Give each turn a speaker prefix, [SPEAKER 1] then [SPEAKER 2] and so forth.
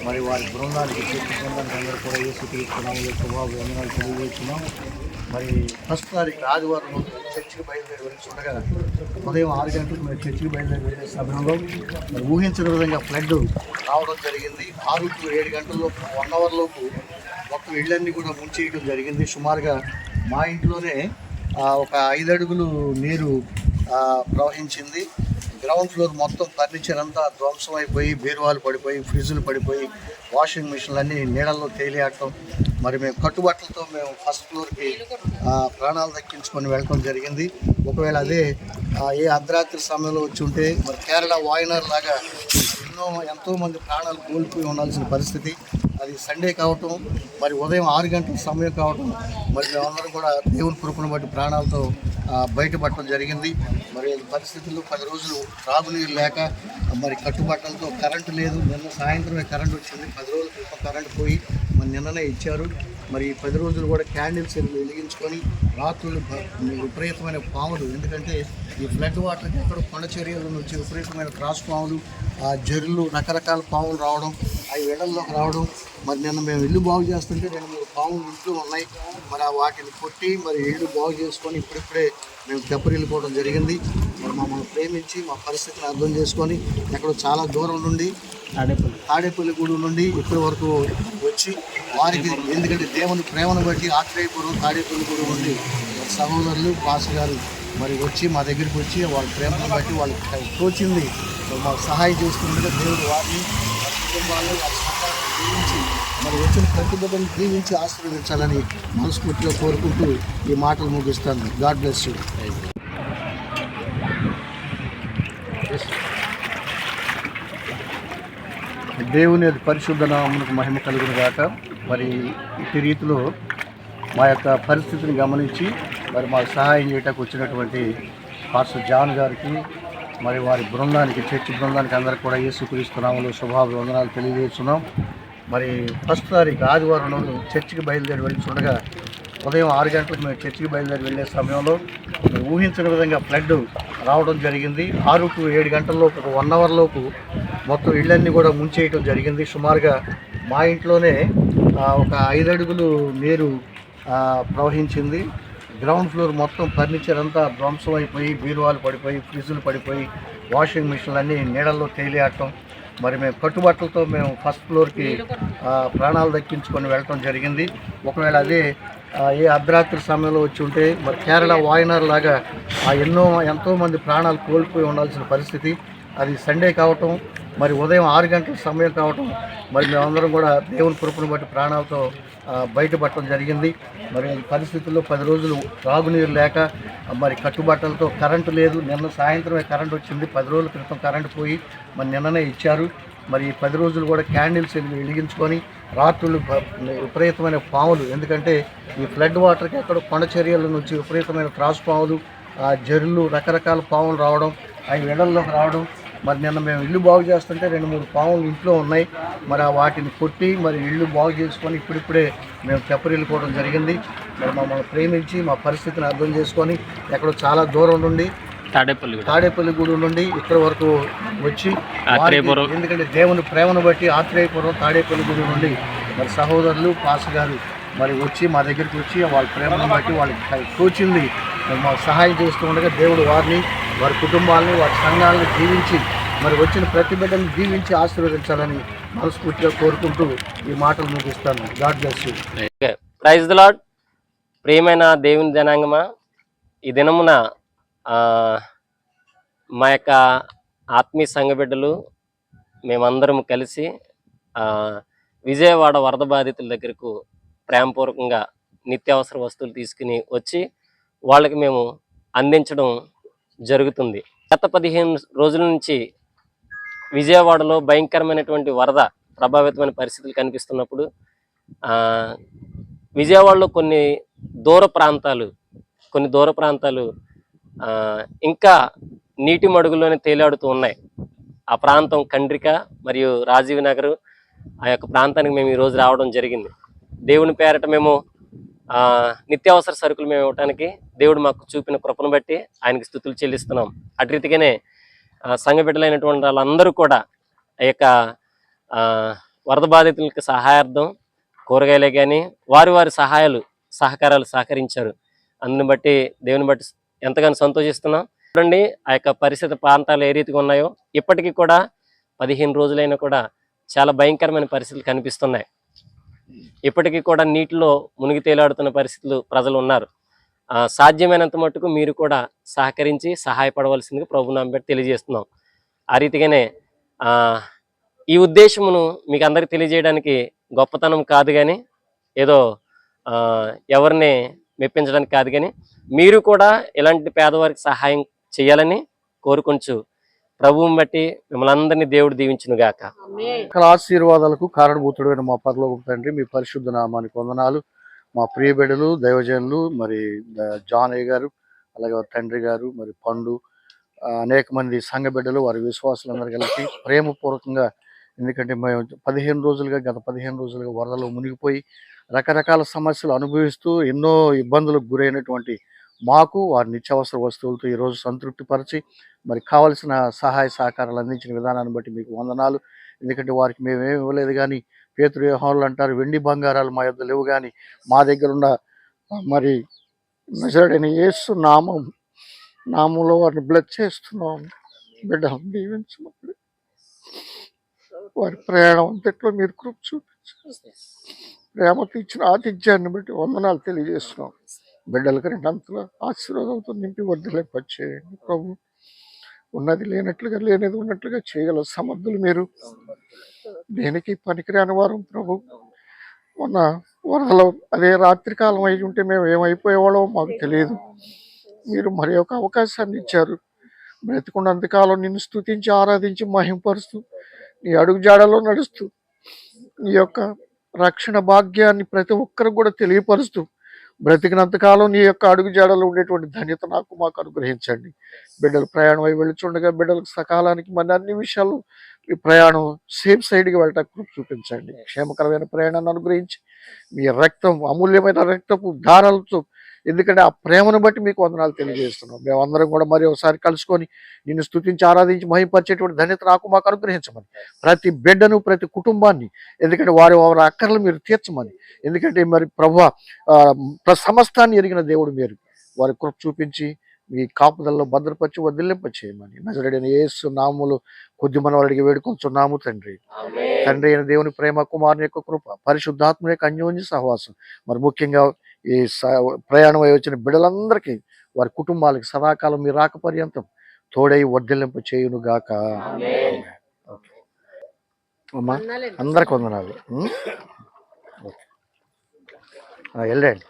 [SPEAKER 1] మరి వారి బృందానికి చర్చి బృందానికి అందరూ కూడా యేసుక్రీస్తు శుభాభివందనాలు తెలియజేస్తున్నాం. మరి ఫస్ట్ తారీఖు ఆదివారం రోజు చర్చికి బయలుదేరి వెళ్తుండగా ఉదయం 6 గంటలకు మేము చర్చికి బయలుదేరి వెళ్ళే సమయంలో మరి ఊహించిన విధంగా ఫ్లడ్ రావడం జరిగింది. 6 to 7 గంటల్లోపు 1 అవర్లోపు మొత్తం ఇళ్ళన్నీ కూడా ముంచేయడం జరిగింది. సుమారుగా మా ఇంట్లోనే ఒక 5 అడుగులు నీరు ప్రవహించింది. గ్రౌండ్ ఫ్లోర్ మొత్తం ఫర్నిచర్ అంతా ధ్వంసం అయిపోయి, బీరువాలు పడిపోయి, ఫ్రిడ్జ్లు పడిపోయి, వాషింగ్ మిషన్లు అన్నీ నీళ్ళల్లో తేలియాడటం. మరి మేము కట్టుబట్టలతో మేము ఫస్ట్ ఫ్లోర్కి ప్రాణాలు దక్కించుకొని వెళ్ళటం జరిగింది. ఒకవేళ అదే ఏ అర్ధరాత్రి సమయంలో వచ్చి ఉంటే మరి కేరళ వాయనార్ లాగా ఎంతోమంది ప్రాణాలు కోల్పోయి ఉండాల్సిన పరిస్థితి. అది సండే కావటం, మరి ఉదయం 6 గంటల సమయం కావటం, మరి మేమందరం కూడా దేవుని కృపను బట్టి ప్రాణాలతో బయటపడటం జరిగింది. మరి పరిస్థితుల్లో 10 రోజులు త్రాగునీరు లేక మరి కట్టుబట్టలతో కరెంటు లేదు. నిన్న సాయంత్రమే కరెంటు వచ్చింది. 10 రోజుల క్రితం కరెంటు పోయి మరి నిన్ననే ఇచ్చారు. మరి 10 రోజులు కూడా క్యాండిల్స్ వెలిగించుకొని రాత్రులు విపరీతమైన పాములు, ఎందుకంటే ఈ ఫ్లడ్ వాటర్కి ఎక్కడ కొండ చర్యల నుంచి విపరీతమైన క్రాస్ పాములు, జర్రులు, రకరకాల పాములు రావడం, అవి వెడల్లోకి రావడం. మరి నిన్న మేము ఇల్లు బాగు చేస్తుంటే 2-3 పాములు ఇంట్లో ఉన్నాయి. మరి వాటిని కొట్టి మరి ఇల్లు బాగు చేసుకొని ఇప్పుడిప్పుడే మేము తెప్పరిల్లిపోవడం జరిగింది. మరి మమ్మల్ని ప్రేమించి మా పరిస్థితిని అర్థం చేసుకొని ఎక్కడో చాలా దూరం నుండి తాడేపల్లిగూడెం నుండి ఇప్పటి వరకు వచ్చి వారికి, ఎందుకంటే దేవుని ప్రేమను బట్టి ఆత్రేయపురం తాడేపల్లిగూడెం నుండి సహోదరులు పాస్ గారు మరి వచ్చి మా దగ్గరికి వచ్చి వాళ్ళ ప్రేమను బట్టి వాళ్ళకి తోచింది మాకు సహాయం చేస్తుండగా దేవుడు వారిని కుటుంబాలను దీవించి మరి వచ్చిన ప్రతి బిడ్డను దీవించి ఆశీర్వదించాలని మనస్ఫూర్తిగా కోరుకుంటూ ఈ మాటలు ముగిస్తాను. God bless you. దేవుని పరిశుద్ధ నామమునకు మహిమ కలుగును గాక. మరి ఇట్టి రీతిలో మా యొక్క పరిస్థితిని గమనించి మరి మాకు సహాయం చేయడానికి వచ్చినటువంటి పాస్టర్ జాన్ గారికి, మరి వారి బృందానికి, చర్చి బృందానికి అందరికీ కూడా యేసుక్రీస్తు నామములో శుభాభివందనాలు తెలియజేస్తున్నాం. మరి ఫస్ట్ తారీఖు ఆదివారం రోజు చర్చికి బయలుదేరి వెళ్తుండగా ఉదయం 6 గంటలకు మేము చర్చికి బయలుదేరి వెళ్ళే సమయంలో ఊహించిన విధంగా ఫ్లడ్ రావడం జరిగింది. 6 to 7 గంటల్లోపు 1 అవర్లోపు మొత్తం ఇళ్ళన్నీ కూడా ముంచేయడం జరిగింది. సుమారుగా మా ఇంట్లోనే ఒక 5 అడుగులు నీరు ప్రవహించింది. గ్రౌండ్ ఫ్లోర్ మొత్తం ఫర్నిచర్ అంతా ధ్వంసం అయిపోయి, బీరువాలు పడిపోయి, ఫ్రిడ్జ్లు పడిపోయి, వాషింగ్ మిషన్లు అన్నీ నీళ్ళల్లో తేలియాడటం. మరి మేము కట్టుబట్టలతో మేము ఫస్ట్ ఫ్లోర్కి ప్రాణాలు దక్కించుకొని వెళ్ళటం జరిగింది. ఒకవేళ అదే ఏ అర్ధరాత్రి సమయంలో వచ్చి ఉంటే మరి కేరళ వాయనార్ లాగా ఎంతోమంది ప్రాణాలు కోల్పోయి ఉండాల్సిన పరిస్థితి. అది సండే కావటం, మరి ఉదయం 6 గంటల సమయం కావటం, మరి మేమందరం కూడా దేవుని కృపను బట్టి ప్రాణాలతో బయటపడటం జరిగింది. మరి పరిస్థితుల్లో 10 రోజులు త్రాగునీరు లేక మరి కట్టుబట్టలతో కరెంటు లేదు. నిన్న సాయంత్రమే కరెంటు వచ్చింది. 10 రోజుల క్రితం కరెంటు పోయి మరి నిన్ననే ఇచ్చారు. మరి 10 రోజులు కూడా క్యాండిల్స్ వెలిగించుకొని రాత్రులు విపరీతమైన పాములు, ఎందుకంటే ఈ ఫ్లడ్ వాటర్కి ఎక్కడ కొండ చర్యల నుంచి విపరీతమైన క్రాస్ పాములు, జర్రులు, రకరకాల పాములు రావడం, అవి వెడల్లోకి రావడం. మరి నిన్న మేము ఇల్లు బాగు చేస్తుంటే 2-3 పాములు ఇంట్లో ఉన్నాయి. మరి వాటిని కొట్టి మరి ఇల్లు బాగు చేసుకొని ఇప్పుడిప్పుడే మేము తెప్పరిల్లిపోవడం జరిగింది. మరి మమ్మల్ని ప్రేమించి మా పరిస్థితిని అర్థం చేసుకొని ఎక్కడో చాలా దూరం నుండి తాడేపల్లిగూడెం నుండి ఇక్కడి వరకు వచ్చి, ఎందుకంటే దేవుని ప్రేమను బట్టి ఆత్రేయపురం తాడేపల్లిగూడెం నుండి మరి సహోదరులు పాస్ గారు మరి వచ్చి మా దగ్గరికి వచ్చి వాళ్ళ ప్రేమను బట్టి వాళ్ళకి తోచింది మాకు సహాయం చేస్తూ ఉండగా దేవుడు వారిని, వారి కుటుంబాలని, వారి సంఘాలను దీవించి మరి వచ్చిన ప్రతి బిడ్డను దీవించి ఆశీర్వదించాలని మనస్ఫూర్తిగా కోరుకుంటూ ఈ మాటలు ముగిస్తాను. God bless you.
[SPEAKER 2] Praise the Lord. ప్రియమైన దేవుని జనాంగమా, ఈ దినమున మా యొక్క ఆత్మీయ సంఘ బిడ్డలు మేమందరం కలిసి విజయవాడ వరద బాధితుల దగ్గరకు ప్రేమపూర్వకంగా నిత్యావసర వస్తువులు తీసుకుని వచ్చి వాళ్ళకి మేము అందించడం జరుగుతుంది. గత 15 రోజుల నుంచి విజయవాడలో భయంకరమైనటువంటి వరద ప్రభావితమైన పరిస్థితులు కనిపిస్తున్నప్పుడు విజయవాడలో కొన్ని దూర ప్రాంతాలు ఇంకా నీటి మడుగులోనే తేలాడుతూ ఉన్నాయి. ఆ ప్రాంతం కండ్రిక మరియు రాజీవ్ నగర్, ఆ యొక్క ప్రాంతానికి మేము ఈరోజు రావడం జరిగింది. దేవుని పేరట మేము నిత్యావసర సరుకులు మేము ఇవ్వడానికి దేవుడు మాకు చూపిన కృపను బట్టి ఆయనకి స్తుతులు చెల్లిస్తున్నాం. అటు రీతిగానే సంఘ బిడ్డలైనటువంటి వాళ్ళందరూ కూడా ఆ యొక్క వరద బాధితులకు సహాయార్థం కూరగాయలే కానీ వారి సహకారాలు సహకరించారు. అందుని బట్టి దేవుని బట్టి ఎంతగానో సంతోషిస్తున్నాం. చూడండి ఆ యొక్క పరిస్థితి ప్రాంతాలు ఏ రీతిగా ఉన్నాయో, ఇప్పటికీ కూడా 15 రోజులైనా కూడా చాలా భయంకరమైన పరిస్థితులు కనిపిస్తున్నాయి. ఇప్పటికీ కూడా నీటిలో మునిగి తేలాడుతున్న పరిస్థితులు ప్రజలు ఉన్నారు. సాధ్యమైనంత మట్టుకు మీరు కూడా సహకరించి సహాయపడవలసిందిగా ప్రభునామం బట్టి తెలియజేస్తున్నాం. ఆ రీతిగానే ఈ ఉద్దేశమును మీకు అందరికి తెలియజేయడానికి గొప్పతనం కాదు కానీ, ఏదో ఎవరిని మెప్పించడానికి కాదు కానీ, మీరు కూడా ఇలాంటి పేదవారికి సహాయం చేయాలని కోరుకొంచు ప్రభువుని బట్టి మిమ్మల్ని అందరినీ దేవుడు దీవించును గాక.
[SPEAKER 1] సకల ఆశీర్వాదాలకు కారణభూతుడైన మా పరలోకపు తండ్రి, మీ పరిశుద్ధ నామానికి వందనాలు. మా ప్రియ బిడ్డలు దైవజనులు మరి జాన్ అయ్య గారు, అలాగే వారి తండ్రి గారు, మరి పండు, అనేక మంది సంఘ బిడ్డలు, వారి విశ్వాసులందరూ కలిసి ప్రేమపూర్వకంగా, ఎందుకంటే మేము గత 15 రోజులుగా వరదలో మునిగిపోయి రకరకాల సమస్యలు అనుభవిస్తూ ఎన్నో ఇబ్బందులకు గురైనటువంటి మాకు వారి నిత్యావసర వస్తువులతో ఈరోజు సంతృప్తిపరిచి మరి కావలసిన సహాయ సహకారాలు అందించిన విధానాన్ని బట్టి మీకు వందనాలు. ఎందుకంటే వారికి మేమేమి ఇవ్వలేదు కానీ, పేతురు యోహానులు అంటారు, వెండి బంగారాలు మా యొద్ద లేవు కానీ మా దగ్గర ఉన్న మరి నజరేయుడైన యేసు నామంలో వారిని బ్లెస్ చేస్తున్నాం. బిడ్డ దీవించమని, వారి ప్రయాణం అంతట్లో మీరు కృప చూపించారు. ప్రేమకు ఇచ్చిన ఆతిథ్యాన్ని బట్టి వందనాలు తెలియజేస్తున్నాం. బిడ్డలకు రెండంతల ఆశీర్వాదంతో నింపి వర్ధలేపచ్చేయండి ప్రభు. ఉన్నది లేనట్లుగా, లేనిది ఉన్నట్లుగా చేయగల సమర్థులు మీరు. దేనికి పనికిరాని వారు ప్రభు. మొన్న వరదలో అదే రాత్రికాలం అయి ఉంటే మేము ఏమైపోయేవాళ్ళో మాకు తెలియదు. మీరు మరి ఒక అవకాశాన్ని ఇచ్చారు. బ్రతికున్నంతకాలం నిన్ను స్తుతించి ఆరాధించి మహింపరుస్తూ నీ అడుగు జాడలో నడుస్తూ నీ యొక్క రక్షణ భాగ్యాన్ని ప్రతి ఒక్కరికి కూడా తెలియపరుస్తూ బ్రతికినంతకాలం నీ యొక్క అడుగు జాడలో ఉండేటువంటి ధన్యత మాకు అనుగ్రహించండి. బిడ్డలు ప్రయాణం అయి వెళ్ళుచుండగా బిడ్డలకు సకాలానికి మన అన్ని విషయాలు ఈ ప్రయాణం సేఫ్ సైడ్కి వెళ్ళటానికి చూపించండి. క్షేమకరమైన ప్రయాణాన్ని అనుగ్రహించి మీ రక్తం, అమూల్యమైన రక్తపు ధారాలతో, ఎందుకంటే ఆ ప్రేమను బట్టి మీకు వందనాలు తెలియజేస్తున్నాం. మేమందరం కూడా మరి ఒకసారి కలుసుకొని నిన్ను స్తుతించి ఆరాధించి మహింపరిచేటువంటి ధన్యత మాకు అనుగ్రహించమని, ప్రతి బిడ్డను, ప్రతి కుటుంబాన్ని, ఎందుకంటే వారి అక్కర్లు మీరు తీర్చమని, ఎందుకంటే మరి ప్రభువా సమస్తాన్ని ఎరిగిన దేవుడు మీరు. వారి కృప చూపించి మీ కాపుదల్లో భద్రపరిచి వదిలింపచేయమని నజరేయుడైన యేసు నామములో కొద్ది మనవడికి వేడుకొంచున్నాము తండ్రి. తండ్రి అయిన దేవుని ప్రేమ, కుమారుని యొక్క కృప, పరిశుద్ధాత్మ యొక్క అన్యోన్య సహవాసం, మరి ముఖ్యంగా ఈ ప్రయాణం అయి వచ్చిన బిడ్డలందరికీ, వారి కుటుంబాలకి సదాకాలం మీ రాక పర్యంతం తోడై వర్ధిల్లింప చేయును గాక. అమ్మా అందరికి వందనాలు. వెళ్ళండి.